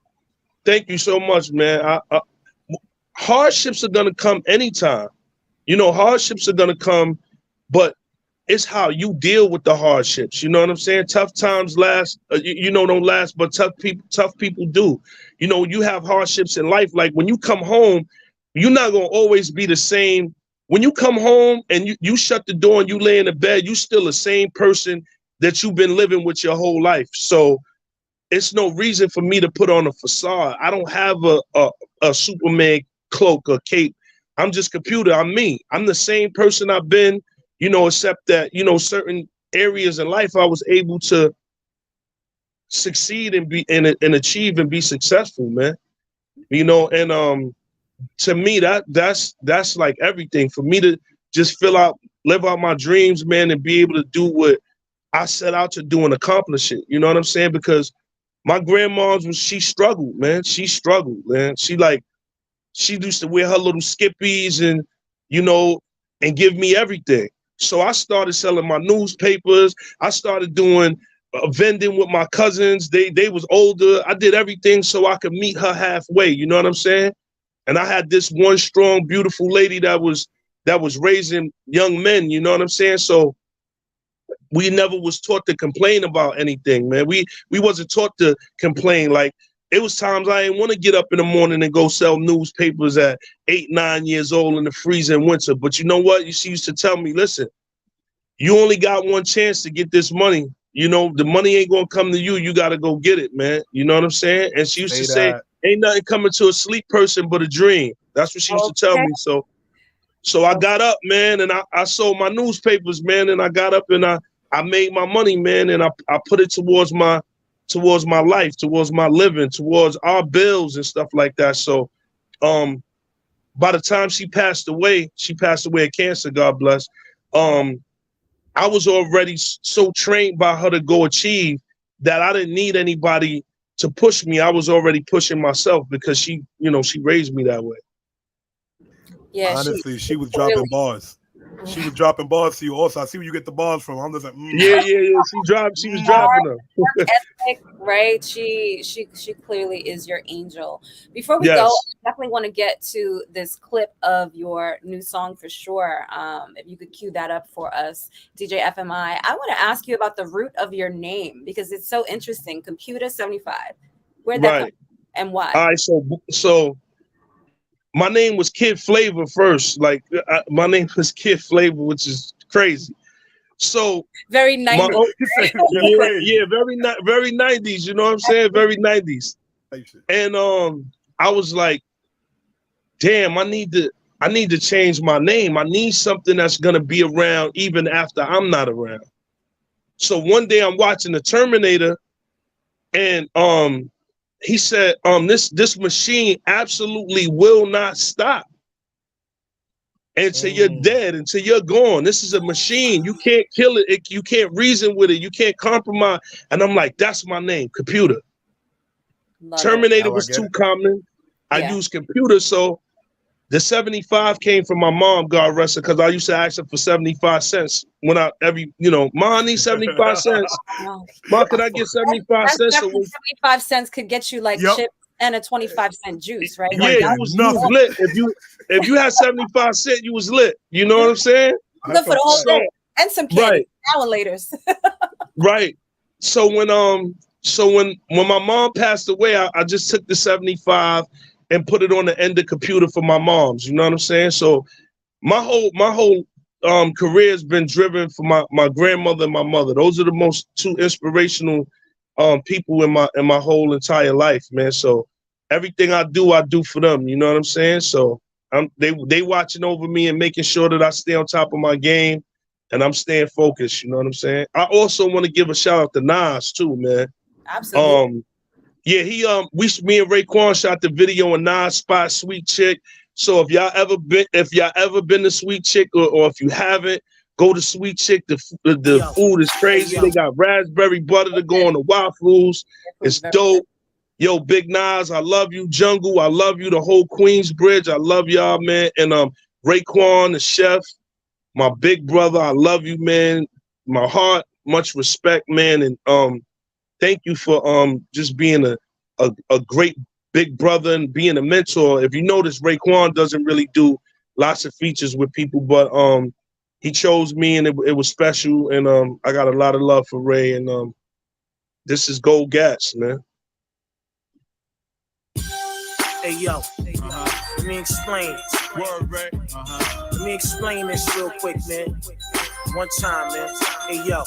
Thank you so much, man. Hardships are gonna come anytime. You know, hardships are gonna come, but it's how you deal with the hardships. You know what I'm saying? Tough times last, don't last, but tough people do. You know, you have hardships in life. Like when you come home, you're not gonna always be the same. When you come home and you shut the door and you lay in the bed, you still the same person that you've been living with your whole life. So it's no reason for me to put on a facade. I don't have a Superman cloak or cape. I'm just Computa. I'm me. I'm the same person I've been, you know, except that, you know, certain areas in life I was able to succeed and be and achieve and be successful, man. You know, and to me that's like everything. For me to just live out my dreams, man, and be able to do what I set out to do and accomplish it. You know what I'm saying? Because my grandma she struggled, man. She struggled, man. She used to wear her little skippies and, you know, and give me everything. So I started selling my newspapers. I started doing vending with my cousins. They was older. I did everything so I could meet her halfway. You know what I'm saying? And I had this one strong, beautiful lady that was raising young men. You know what I'm saying? So we never was taught to complain about anything, man. We wasn't taught to complain. Like, it was times I didn't want to get up in the morning and go sell newspapers at 8, 9 years old in the freezing winter. But you know what? She used to tell me, listen, you only got one chance to get this money. You know, the money ain't gonna come to you. You gotta go get it, man. You know what I'm saying? And she used to say, ain't nothing coming to a sleep person but a dream. That's what she used to tell me. So I got up, man, and I sold my newspapers, man, and I got up and I made my money, man, and I put it towards my life, towards my living, towards our bills and stuff like that. So by the time she passed away of cancer, God bless. I was already so trained by her to go achieve that I didn't need anybody to push me. I was already pushing myself because she, you know, she raised me that way. Yeah, honestly, she was dropping bars. She was dropping bars to you also. I see where you get the bars from. I'm just like, yeah. She was dropping them. Ethic, right? She clearly is your angel. Before we go, I definitely want to get to this clip of your new song for sure. If you could cue that up for us, DJ FMI. I want to ask you about the root of your name because it's so interesting. Computa 75. Where'd that come from and why? All right, so my name was Kid Flavor first. Like my name was Kid Flavor, which is crazy. So very 90s. Very 90s. You know what I'm saying? Very 90s. And I was like, damn, I need to change my name. I need something that's gonna be around even after I'm not around. So one day I'm watching the Terminator, and he said, this machine absolutely will not stop until you're dead, until you're gone. This is a machine. You can't kill it. You can't reason with it. You can't compromise. And I'm like, that's my name, Computa. Terminator was too common. I used Computa. So the 75 came from my mom, God rest her, because I used to ask her for 75 cents when Mom, I need 75 cents. Mom, could I get 75 cents? 75 cents could get you like chips and a 25-cent juice, right? Yeah, you was lit. If you had 75 cents, you was lit. You know what I'm saying? Good for the whole day. And some candy. Now and laters. Right. So when my mom passed away, I just took the 75 and put it on the end of Computa for my moms. You know what I'm saying? So my whole career has been driven for my grandmother and my mother. Those are the most two inspirational people in my whole entire life, man. So everything I do for them. You know what I'm saying? So they watching over me and making sure that I stay on top of my game and I'm staying focused. You know what I'm saying? I also want to give a shout out to Nas too, man. Absolutely. Yeah, me and Raekwon shot the video in Nas spot, Sweet Chick. So if y'all ever been to Sweet Chick or if you haven't, go to Sweet Chick. The food is crazy. They got raspberry butter to go on the waffles. It's dope. Yo, Big Nas, I love you. Jungle, I love you. The whole Queensbridge, I love y'all, man. And Raekwon, the chef, my big brother, I love you, man. My heart, much respect, man. And thank you for just being a great big brother and being a mentor. If you notice, Raekwon doesn't really do lots of features with people, but he chose me and it was special. And I got a lot of love for Ray. And this is Gold Gas, man. Hey yo, Let me explain. Word, Ray. Let me explain this real quick, man. One time, man. Hey yo.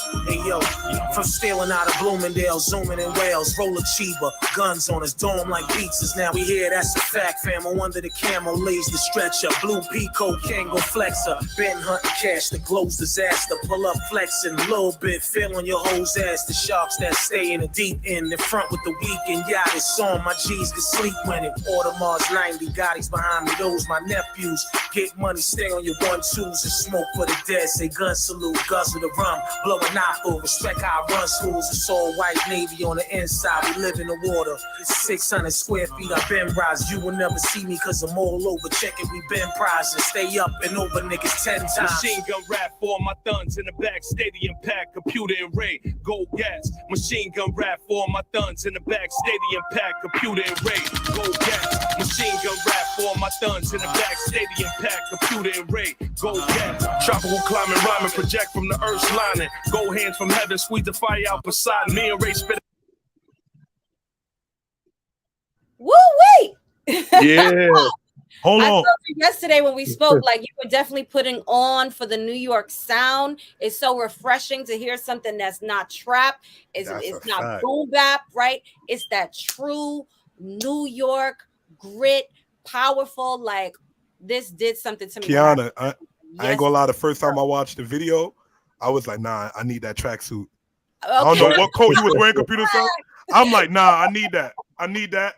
From stealing out of Bloomingdale, zooming in Wales, roll a Chiba, guns on us, dome like pizzas. Now we here, that's a fact, fam. I'm under the camo, lays the stretcher, blue Pico, Kango flexer, been hunting cash, the glows disaster, pull up flexing, a little bit, feel on your hoes ass, the sharks that stay in the deep end, in front with the weekend, yacht is on, my G's can sleep when it, Audemars 90, Gotti's behind me, those my nephews, get money, stay on your 1-2s, and smoke for the dead, say gun salute, guzzle the rum, blow a knife over, respect how I run schools, it's all white Navy on the inside, we live in the water, 600 square feet, I've been rise, you will never see me cause I'm all over, checking we been prizing, stay up and over niggas 10 times. Machine gun rap for all my thuns in the back, stadium pack, computer and Ray, gold gas. Machine gun rap for all my thuns in the back, stadium pack, computer and Ray, gold gas. Machine gun rap for all my thuns in the back, stadium pack, computer and Ray, gold gas. Tropical climate rhyming, project from the earth's lining, gold hands from heaven, squeeze the fire out beside me and Ray spit. Woo wait. Yeah. Hold I on. told you yesterday when we spoke, like you were definitely putting on for the New York sound. It's so refreshing to hear something that's not trap. It's not fact. boom bap, right? It's that true New York grit, powerful. Like this did something to me. Kiana, I Yes. ain't gonna lie. The first time I watched the video, I was like, nah, I need that tracksuit. Okay. I don't know what coat you was wearing, computer stuff. I'm like, nah, I need that. I need that.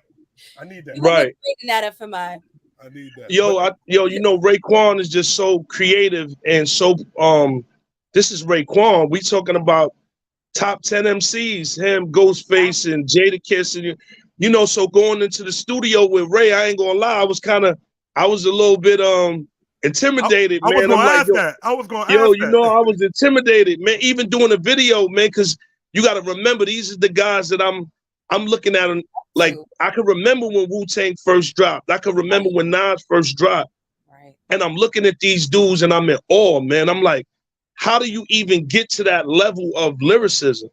I need that. You wouldn't Right. be bringing that up for my. I need that. Yo, you know, Raekwon is just so creative and so this is Raekwon. We talking about top 10 MCs, him, Ghostface, and Jadakiss, and you know, so going into the studio with Ray, I ain't gonna lie, I was a little bit intimidated, I man. was gonna I'm like, ask that. I was gonna yo, ask you that. know, I was intimidated, man. Even doing the video, man, because you got to remember these are the guys that I'm looking at. Them, like I can remember when Wu-Tang first dropped. I can remember when Nas first dropped. Right. And I'm looking at these dudes and I'm in awe, man. I'm like, how do you even get to that level of lyricism?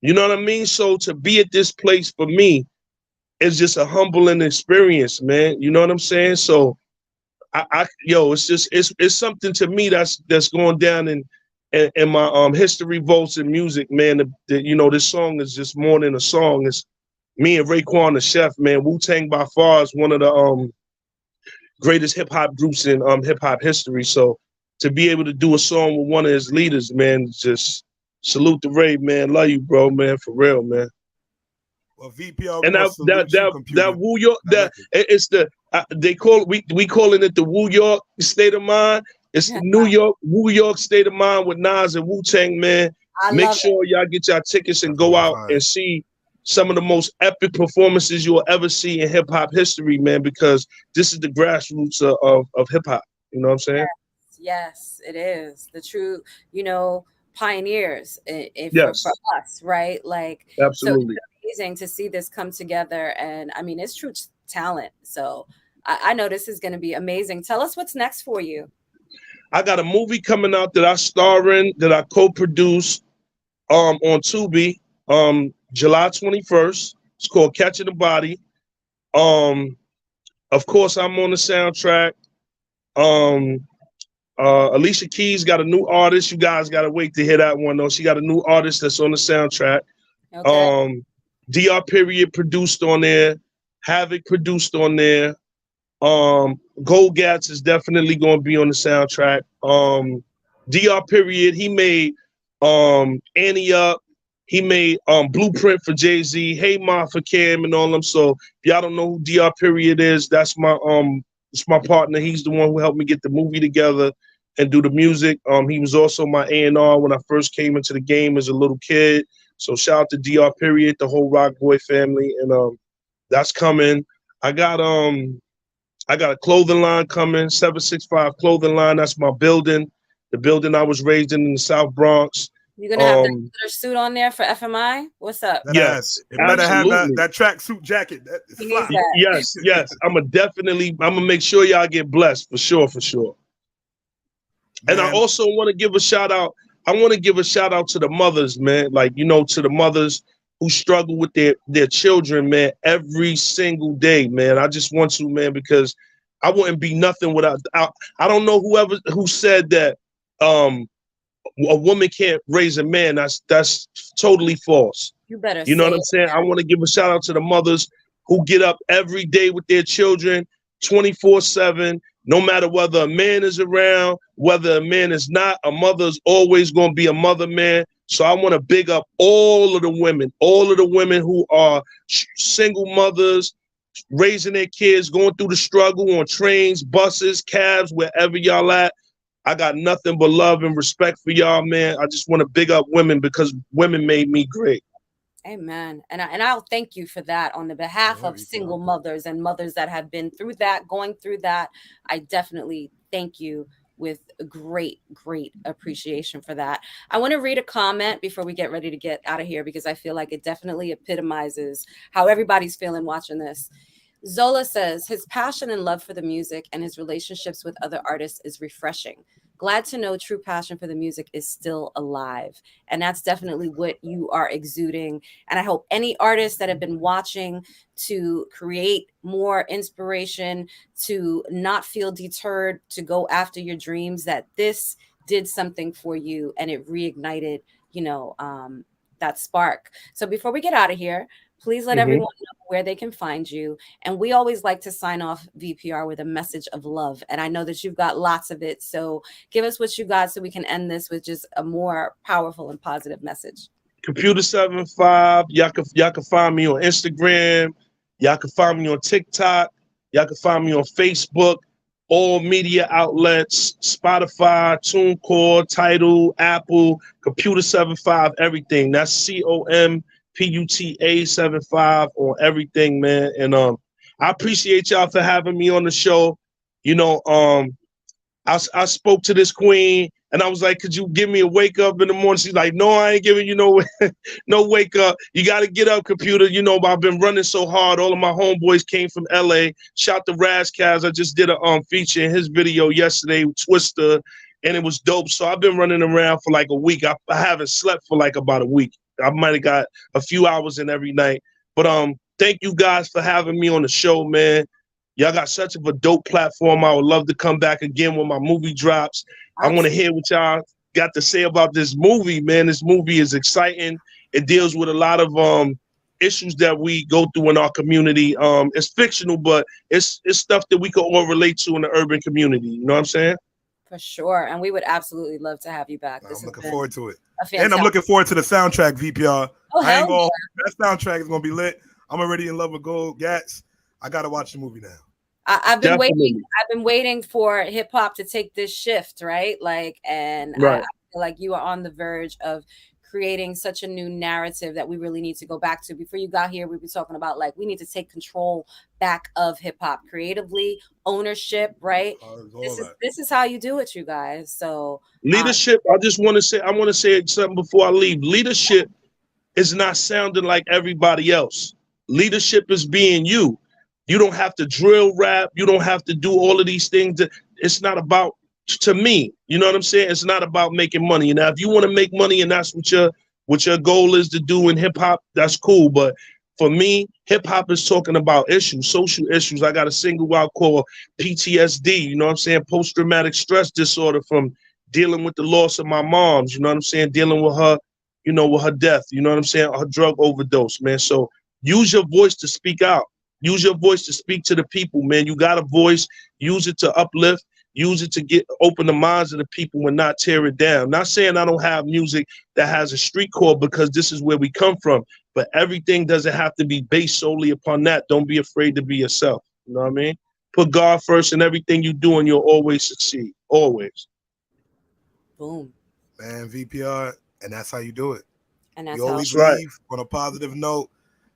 You know what I mean? So to be at this place for me is just a humbling experience, man. You know what I'm saying? So it's something to me that's going down in my history vaults and music, man. You know, this song is just more than a song. It's me and Raekwon the Chef, man. Wu-Tang by far is one of the greatest hip hop groups in hip hop history. So to be able to do a song with one of his leaders, man, just salute the Ray, man. Love you, bro, man, for real, man. Well, VPR, And that Woo York, it's the we calling it the Woo York state of mind. It's the New York Woo York state of mind with Nas and Wu-Tang, man. Make sure y'all get y'all tickets and go out and see some of the most epic performances you will ever see in hip hop history, man. Because this is the grassroots of hip hop. You know what I'm saying? Yes, it is the true. You know, pioneers. Yes. For us, right? Like absolutely. So amazing to see this come together, and I mean it's true talent. So I know this is going to be amazing. Tell us what's next for you. I got a movie coming out that I star in, that I co-produce on Tubi, July 21st. It's called Catching the Body. Of course, I'm on the soundtrack. Alicia Keys got a new artist. You guys got to wait to hear that one though. She got a new artist that's on the soundtrack. Okay. DR Period produced on there. Havoc produced on there. Goldgats is definitely going to be on the soundtrack. DR Period, he made Annie Up. He made Blueprint for Jay-Z, Hey Ma for Cam and all them. So if y'all don't know who DR Period is, that's my it's my partner. He's the one who helped me get the movie together and do the music. He was also my A&R when I first came into the game as a little kid. So shout out to DR Period, the whole Rock Boy family, and that's coming. I got a clothing line coming, 765 clothing line. That's my building, the building I was raised in the South Bronx. You're gonna have the suit on there for FMI. What's up? Yes, it better have that tracksuit jacket. Yes. I'm gonna make sure y'all get blessed for sure. Man. And I also want to give a shout out. I want to give a shout out to the mothers, man. Like, you know, to the mothers who struggle with their children, man, every single day, man. I just want to, man, because I wouldn't be nothing without. I don't know who said that a woman can't raise a man. That's totally false. You better You know say what I'm it, saying? man. I want to give a shout out to the mothers who get up every day with their children 24/7, no matter whether a man is around, whether a man is not. A mother's always going to be a mother, man. So I want to big up all of the women who are single mothers, raising their kids, going through the struggle on trains, buses, cabs, wherever y'all at. I got nothing but love and respect for y'all, man. I just want to big up women because women made me great. Amen. And I'll thank you for that on the behalf of single mothers and mothers that have been through that, going through that. I definitely thank you with great appreciation for that. I want to read a comment before we get ready to get out of here because I feel like it definitely epitomizes how everybody's feeling watching this. Zola says his passion and love for the music and his relationships with other artists is refreshing. Glad to know true passion for the music is still alive. And that's definitely what you are exuding. And I hope any artists that have been watching to create more inspiration, to not feel deterred, to go after your dreams, that this did something for you and it reignited, that spark. So before we get out of here, please let everyone know where they can find you. And we always like to sign off VPR with a message of love. And I know that you've got lots of it. So give us what you got so we can end this with just a more powerful and positive message. Computer 75. Y'all can find me on Instagram. Y'all can find me on TikTok. Y'all can find me on Facebook. All media outlets, Spotify, TuneCore, Tidal, Apple, Computer 75, everything. That's COMPUTA 75 on everything, man. And I appreciate y'all for having me on the show. I spoke to this queen and I was like, could you give me a wake up in the morning? She's like, no, I ain't giving you no wake up. You got to get up, Computer. I've been running so hard. All of my homeboys came from LA. Shout to Razkaz. I just did a feature in his video yesterday, Twister, and it was dope. So I've been running around for like a week. I haven't slept for like about a week. I might have got a few hours in every night. But thank you guys for having me on the show, man. Y'all got such of a dope platform. I would love to come back again when my movie drops. I want to hear what y'all got to say about this movie, man. This movie is exciting. It deals with a lot of issues that we go through in our community. It's fictional, but it's stuff that we can all relate to in the urban community. You know what I'm saying? For sure. And we would absolutely love to have you back. I'm looking forward to it. And I'm looking forward to the soundtrack, VPR. Oh, hell yeah. That soundtrack is going to be lit. I'm already in love with Gold Gats. I got to watch the movie now. I've been waiting for hip hop to take this shift, right? I feel like you are on the verge of creating such a new narrative that we really need to go back to. Before you got here, we were talking about we need to take control back of hip hop creatively, ownership, right? This is how you do it, you guys. So leadership. I want to say something before I leave. Leadership is not sounding like everybody else. Leadership is being you. You don't have to drill rap. You don't have to do all of these things. It's not about, to me, you know what I'm saying? It's not about making money. Now, if you want to make money and that's what your goal is to do in hip hop, that's cool. But for me, hip hop is talking about issues, social issues. I got a single out called PTSD, you know what I'm saying? Post-traumatic stress disorder from dealing with the loss of my moms, you know what I'm saying? Dealing with her, with her death, you know what I'm saying? Her drug overdose, man. So use your voice to speak out. Use your voice to speak to the people, man. You got a voice. Use it to uplift. Use it to open the minds of the people and not tear it down. Not saying I don't have music that has a street core because this is where we come from, but everything doesn't have to be based solely upon that. Don't be afraid to be yourself. You know what I mean? Put God first in everything you do and you'll always succeed. Always. Boom. Man, VPR, and that's how you do it. And that's you always leave on a positive note.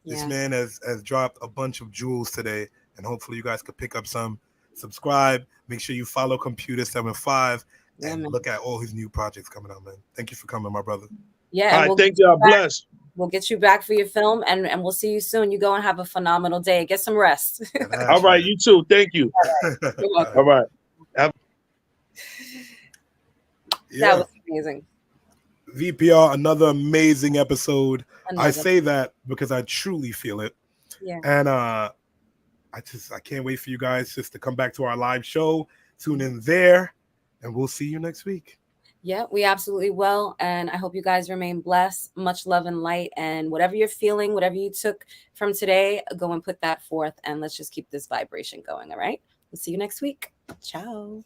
This man has dropped a bunch of jewels today, and hopefully you guys could pick up some. Subscribe. Make sure you follow Computer 75 and look at all his new projects coming out, man. Thank you for coming, my brother. Yeah. All right, thank y'all. Bless. We'll get you back for your film, and we'll see you soon. You go and have a phenomenal day. Get some rest. All right, you too. Thank you. All right. That was amazing. VPR, another amazing episode. I say that because I truly feel it. Yeah. And I can't wait for you guys just to come back to our live show. Tune in there, and we'll see you next week. Yeah, we absolutely will. And I hope you guys remain blessed. Much love and light. And whatever you're feeling, whatever you took from today, go and put that forth. And let's just keep this vibration going. All right. We'll see you next week. Ciao.